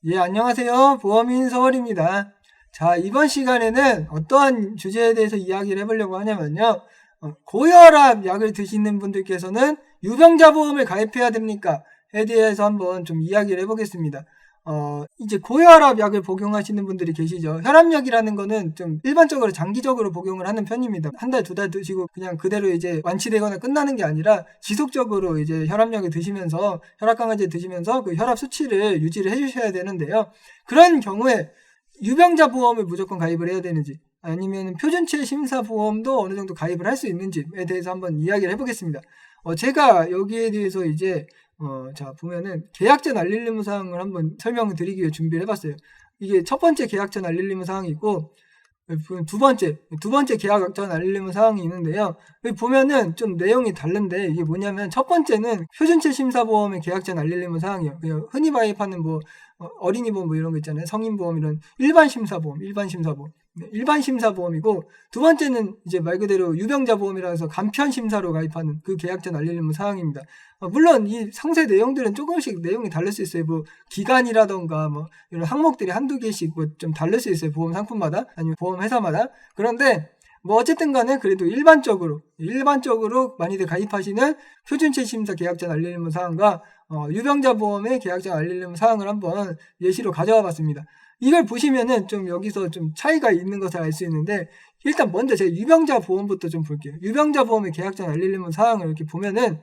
예, 안녕하세요. 보험인 서울입니다. 자, 이번 시간에는 어떠한 주제에 대해서 이야기를 해보려고 하냐면요. 고혈압 약을 드시는 분들께서는 유병자 보험을 가입해야 됩니까? 에 대해서 한번 좀 이야기를 해보겠습니다. 이제 고혈압 약을 복용하시는 분들이 계시죠. 혈압약이라는 거는 좀 일반적으로 장기적으로 복용을 하는 편입니다. 한 달, 두 달 드시고 그냥 그대로 이제 완치되거나 끝나는 게 아니라 지속적으로 이제 혈압약을 드시면서 혈압 강화제 드시면서 그 혈압 수치를 유지를 해주셔야 되는데요. 그런 경우에 유병자 보험을 무조건 가입을 해야 되는지 아니면 표준체 심사 보험도 어느 정도 가입을 할 수 있는지에 대해서 한번 이야기를 해보겠습니다. 제가 여기에 대해서 이제 자, 보면은 계약전 알릴 의무 사항을 한번 설명을 드리기 위해 준비를 해봤어요. 이게 첫 번째 계약전 알릴 의무 사항이 있고, 두 번째 계약전 알릴 의무 사항이 있는데요. 여기 보면은 좀 내용이 다른데, 이게 뭐냐면, 첫 번째는 표준체 심사보험의 계약전 알릴 의무 사항이에요. 그냥 흔히 가입하는 어린이 보험 이런 거 있잖아요. 성인 보험 이런 일반 심사보험. 일반 심사보험이고, 두 번째는 이제 말 그대로 유병자 보험이라 해서 간편 심사로 가입하는 그 계약전 알릴 의무 사항입니다. 물론 이 상세 내용들은 조금씩 내용이 다를 수 있어요. 기간이라던가 이런 항목들이 한두 개씩 좀 다를 수 있어요. 보험 상품마다 아니면 보험 회사마다. 그런데 어쨌든 간에 그래도 일반적으로 많이들 가입하시는 표준체 심사 계약전 알릴 의무 사항과 유병자 보험의 계약전 알릴 의무 사항을 한번 예시로 가져와 봤습니다. 이걸 보시면은 좀 여기서 좀 차이가 있는 것을 알 수 있는데, 일단 먼저 제가 유병자 보험부터 좀 볼게요. 유병자 보험의 계약전 알릴 의무 사항을 이렇게 보면은,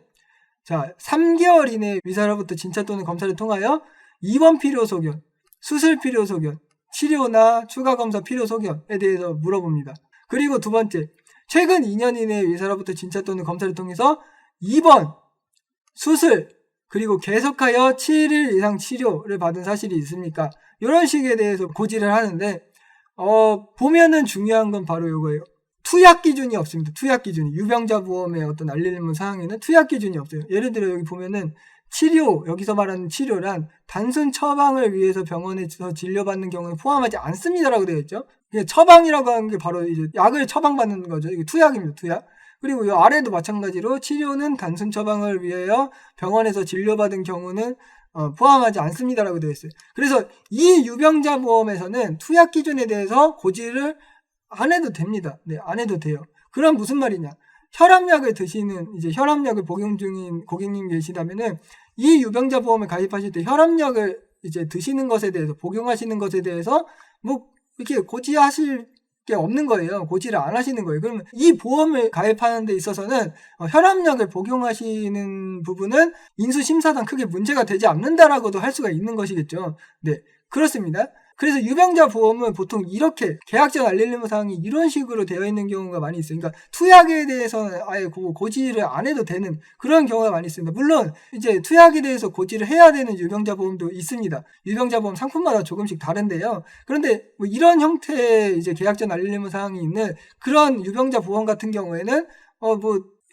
자, 3개월 이내 의사로부터 진찰 또는 검사를 통하여 입원 필요 소견, 수술 필요 소견, 치료나 추가 검사 필요 소견에 대해서 물어봅니다. 그리고 두 번째, 최근 2년 이내 의사로부터 진찰 또는 검사를 통해서 입원, 수술, 그리고 계속하여 7일 이상 치료를 받은 사실이 있습니까? 이런 식에 대해서 고지를 하는데, 보면은 중요한 건 바로 이거예요. 투약 기준이 없습니다. 투약 기준이. 유병자 보험의 어떤 알릴 의무 사항에는 투약 기준이 없어요. 예를 들어 여기 보면은 여기서 말하는 치료란 단순 처방을 위해서 병원에서 진료받는 경우에 포함하지 않습니다라고 되어 있죠. 처방이라고 하는 게 바로 이제 약을 처방받는 거죠. 이게 투약입니다. 투약. 그리고 이 아래도 마찬가지로 치료는 단순 처방을 위하여 병원에서 진료받은 경우는 포함하지 않습니다라고 되어 있어요. 그래서 이 유병자 보험에서는 투약 기준에 대해서 고지를 안 해도 됩니다. 네, 안 해도 돼요. 그럼 무슨 말이냐? 혈압약을 드시는, 이제 혈압약을 복용 중인 고객님 계시다면은 이 유병자 보험을 가입하실 때 혈압약을 이제 드시는 것에 대해서, 복용하시는 것에 대해서 이렇게 고지하실 게 없는 거예요. 고지를 안 하시는 거예요. 그러면 이 보험을 가입하는 데 있어서는 혈압약을 복용하시는 부분은 인수심사상 크게 문제가 되지 않는다라고도 할 수가 있는 것이겠죠. 네, 그렇습니다. 그래서 유병자 보험은 보통 이렇게 계약전 알릴 의무 사항이 이런 식으로 되어 있는 경우가 많이 있어요. 그러니까 투약에 대해서는 아예 고지를 안 해도 되는 그런 경우가 많이 있습니다. 물론 이제 투약에 대해서 고지를 해야 되는 유병자 보험도 있습니다. 유병자 보험 상품마다 조금씩 다른데요. 그런데 이런 형태의 이제 계약전 알릴 의무 사항이 있는 그런 유병자 보험 같은 경우에는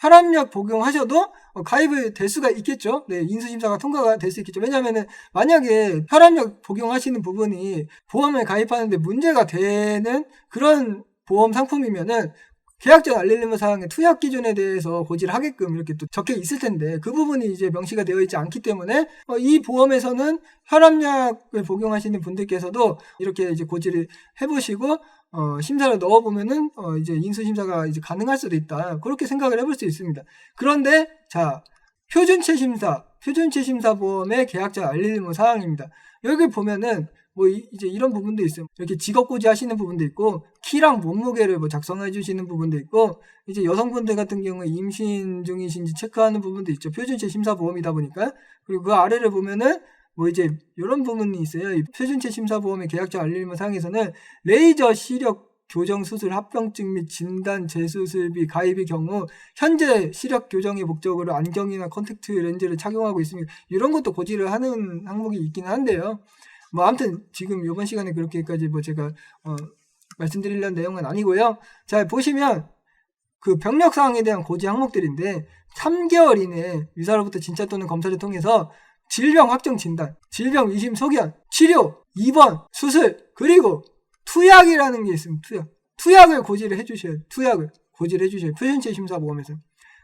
혈압약 복용하셔도 가입이 될 수가 있겠죠. 네, 인수심사가 통과가 될 수 있겠죠. 왜냐하면은 만약에 혈압약 복용하시는 부분이 보험을 가입하는데 문제가 되는 그런 보험 상품이면은 계약전 알릴 의무 사항의 투약 기준에 대해서 고지를 하게끔 이렇게 또 적혀 있을 텐데, 그 부분이 이제 명시가 되어 있지 않기 때문에 이 보험에서는 혈압약을 복용하시는 분들께서도 이렇게 이제 고지를 해보시고 심사를 넣어보면은 이제 인수심사가 이제 가능할 수도 있다. 그렇게 생각을 해볼 수 있습니다. 그런데 자, 표준체 심사 보험의 계약전 알릴 의무 사항입니다. 여기 보면은 이제 이런 부분도 있어요. 이렇게 직업 고지하시는 부분도 있고, 키랑 몸무게를 작성해 주시는 부분도 있고, 이제 여성분들 같은 경우에 임신 중이신지 체크하는 부분도 있죠. 표준체 심사 보험이다 보니까. 그리고 그 아래를 보면은 이제 이런 부분이 있어요. 이 표준체 심사 보험의 계약전 알릴 의무 사항에서는 레이저 시력 교정 수술 합병증 및 진단 재수술비 가입의 경우 현재 시력 교정의 목적으로 안경이나 컨택트 렌즈를 착용하고 있습니다. 이런 것도 고지를 하는 항목이 있기는 한데요. 아무튼 지금 이번 시간에 그렇게까지 제가 말씀드리려는 내용은 아니고요. 자, 보시면 그 병력 사항에 대한 고지 항목들인데, 3개월 이내 의사로부터 진찰 또는 검사를 통해서 질병 확정 진단, 질병 의심 소견, 치료, 입원, 수술, 그리고 투약이라는 게 있습니다. 투약을 고지를 해주셔야 돼요. 투약을 고지를 해주셔야 돼요. 표준체 심사보험에서.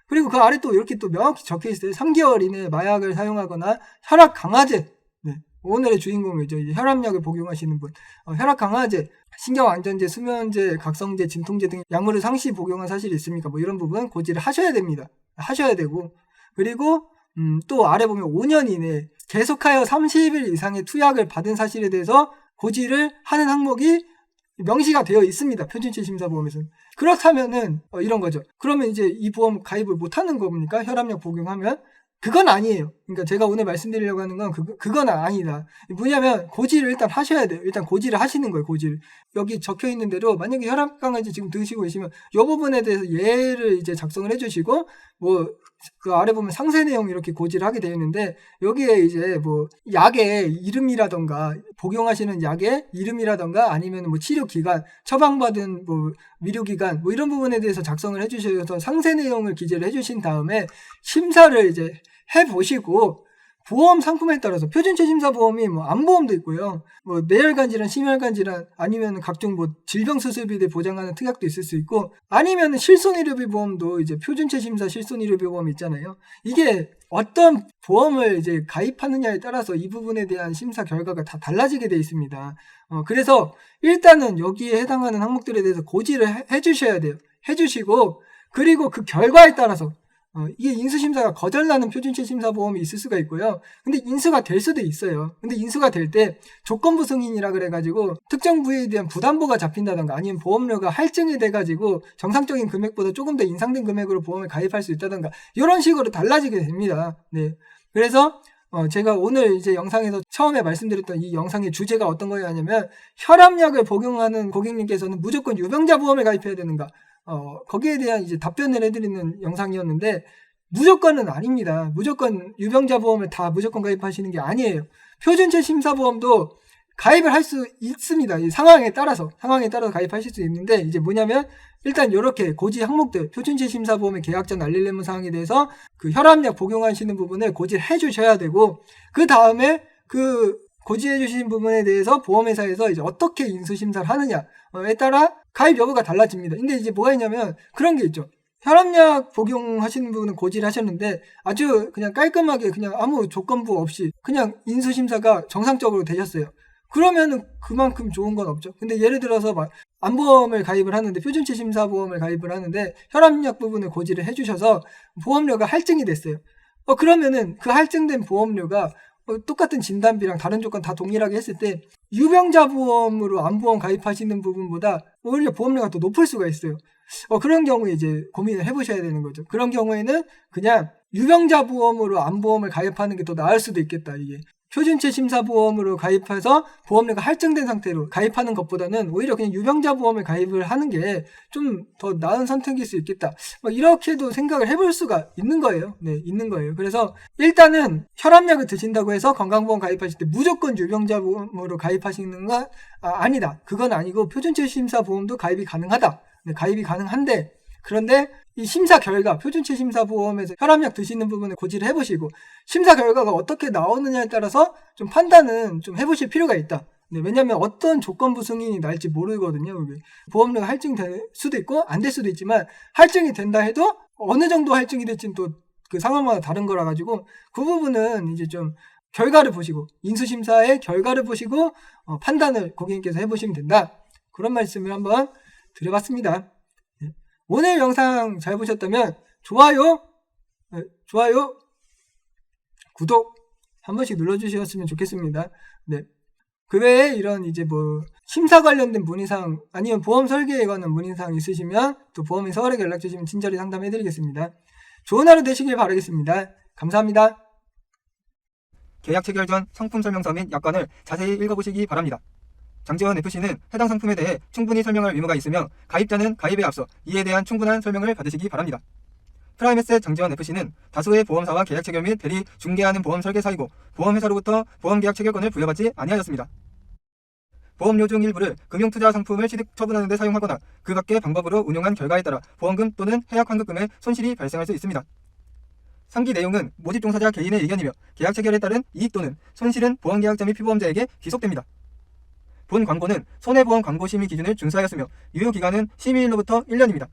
그리고 그 아래 또 이렇게 또 명확히 적혀 있어요. 3개월 이내에 마약을 사용하거나 혈압 강화제, 오늘의 주인공이죠. 이제 혈압약을 복용하시는 분, 혈압 강화제, 신경안전제, 수면제, 각성제, 진통제 등 약물을 상시 복용한 사실이 있습니까? 뭐 이런 부분 고지를 하셔야 됩니다. 하셔야 되고, 그리고 또 아래 보면 5년 이내에 계속하여 30일 이상의 투약을 받은 사실에 대해서 고지를 하는 항목이 명시가 되어 있습니다. 표준치 심사보험에서는. 그렇다면은 이런 거죠. 그러면 이제 이 보험 가입을 못하는 겁니까? 혈압약 복용하면? 그건 아니에요. 그러니까 제가 오늘 말씀드리려고 하는 건 그건 아니다. 뭐냐면 고지를 일단 하셔야 돼요. 일단 고지를 하시는 거예요. 고지를. 여기 적혀 있는 대로 만약에 혈압 강화제 지금 드시고 계시면 이 부분에 대해서 예를 이제 작성을 해주시고 뭐 그 아래 보면 상세 내용 이렇게 고지를 하게 되어 있는데 여기에 이제 뭐 약의 이름이라던가 복용하시는 약의 이름이라던가 아니면 뭐 치료 기간, 처방받은 뭐 위료 기간 뭐 이런 부분에 대해서 작성을 해주셔서 상세 내용을 기재를 해주신 다음에 심사를 이제 해보시고 보험 상품에 따라서 표준체 심사 보험이 뭐 암보험도 있고요. 뭐 뇌혈관 질환, 심혈관 질환 아니면 각종 뭐 질병 수술비를 보장하는 특약도 있을 수 있고 아니면 실손의료비 보험도 이제 표준체 심사 실손의료비 보험이 있잖아요. 이게 어떤 보험을 이제 가입하느냐에 따라서 이 부분에 대한 심사 결과가 다 달라지게 돼 있습니다. 그래서 일단은 여기에 해당하는 항목들에 대해서 고지를 해주셔야 돼요. 해주시고 그리고 그 결과에 따라서 이게 인수심사가 거절나는 표준체 심사보험이 있을 수가 있고요. 근데 인수가 될 수도 있어요. 근데 인수가 될 때 조건부 승인이라 그래가지고 특정 부위에 대한 부담보가 잡힌다던가 아니면 보험료가 할증이 돼가지고 정상적인 금액보다 조금 더 인상된 금액으로 보험을 가입할 수 있다던가 이런 식으로 달라지게 됩니다. 네. 그래서 제가 오늘 이제 영상에서 처음에 말씀드렸던 이 영상의 주제가 어떤 거냐면 혈압약을 복용하는 고객님께서는 무조건 유병자 보험에 가입해야 되는가? 거기에 대한 이제 답변을 해드리는 영상이었는데 무조건은 아닙니다. 무조건 유병자 보험을 다 무조건 가입하시는 게 아니에요. 표준체 심사보험도 가입을 할 수 있습니다. 이 상황에 따라서 가입하실 수 있는데 이제 뭐냐면 일단 이렇게 고지 항목들 표준체 심사보험의 계약전 알릴레몬 사항에 대해서 그 혈압약 복용하시는 부분을 고지를 해주셔야 되고 그 다음에 그 고지해 주신 부분에 대해서 보험회사에서 이제 어떻게 인수심사를 하느냐에 따라 가입 여부가 달라집니다. 근데 이제 뭐가 있냐면 그런 게 있죠. 혈압약 복용하시는 부분은 고지를 하셨는데 아주 그냥 깔끔하게 그냥 아무 조건부 없이 그냥 인수심사가 정상적으로 되셨어요. 그러면은 그만큼 좋은 건 없죠. 근데 예를 들어서 막 암보험을 가입을 하는데 표준체 심사보험을 가입을 하는데 혈압약 부분을 고지를 해주셔서 보험료가 할증이 됐어요. 그러면은 그 할증된 보험료가 똑같은 진단비랑 다른 조건 다 동일하게 했을 때 유병자 보험으로 암보험 가입하시는 부분보다 오히려 보험료가 더 높을 수가 있어요. 그런 경우에 이제 고민을 해보셔야 되는 거죠. 그런 경우에는 그냥 유병자 보험으로 암보험을 가입하는 게 더 나을 수도 있겠다. 이게 표준체 심사보험으로 가입해서 보험료가 할증된 상태로 가입하는 것보다는 오히려 그냥 유병자 보험을 가입을 하는 게 좀 더 나은 선택일 수 있겠다. 이렇게도 생각을 해볼 수가 있는 거예요. 네, 있는 거예요. 그래서 일단은 혈압약을 드신다고 해서 건강보험 가입하실 때 무조건 유병자 보험으로 가입하시는 건 아니다. 그건 아니고 표준체 심사보험도 가입이 가능하다. 네, 가입이 가능한데 그런데 이 심사 결과, 표준체 심사보험에서 혈압약 드시는 부분을 고지를 해보시고 심사 결과가 어떻게 나오느냐에 따라서 좀 판단은 좀 해보실 필요가 있다. 네, 왜냐하면 어떤 조건부 승인이 날지 모르거든요. 보험료가 할증될 수도 있고 안 될 수도 있지만 할증이 된다 해도 어느 정도 할증이 될지는 또 그 상황마다 다른 거라 가지고 그 부분은 이제 좀 결과를 보시고 인수심사의 결과를 보시고 판단을 고객님께서 해보시면 된다. 그런 말씀을 한번 드려봤습니다. 오늘 영상 잘 보셨다면 좋아요, 구독 한 번씩 눌러주셨으면 좋겠습니다. 네. 그 외에 이런 이제 뭐 심사 관련된 문의사항 아니면 보험 설계에 관한 문의사항 있으시면 또 보험인 서울에 연락 주시면 친절히 상담해드리겠습니다. 좋은 하루 되시길 바라겠습니다. 감사합니다. 계약 체결 전 상품 설명서 및 약관을 자세히 읽어보시기 바랍니다. 장지원 FC는 해당 상품에 대해 충분히 설명할 의무가 있으며 가입자는 가입에 앞서 이에 대한 충분한 설명을 받으시기 바랍니다. 프라임에셋 장지원 FC는 다수의 보험사와 계약 체결 및 대리 중개하는 보험 설계사이고 보험회사로부터 보험계약 체결권을 부여받지 아니하였습니다. 보험료 중 일부를 금융투자 상품을 취득 처분하는 데 사용하거나 그 밖의 방법으로 운용한 결과에 따라 보험금 또는 해약 환급금에 손실이 발생할 수 있습니다. 상기 내용은 모집 종사자 개인의 의견이며 계약 체결에 따른 이익 또는 손실은 보험계약자 및 피보험자에게 귀속됩니다. 본 광고는 손해보험 광고 심의 기준을 준수하였으며 유효기간은 심의일로부터 1년입니다.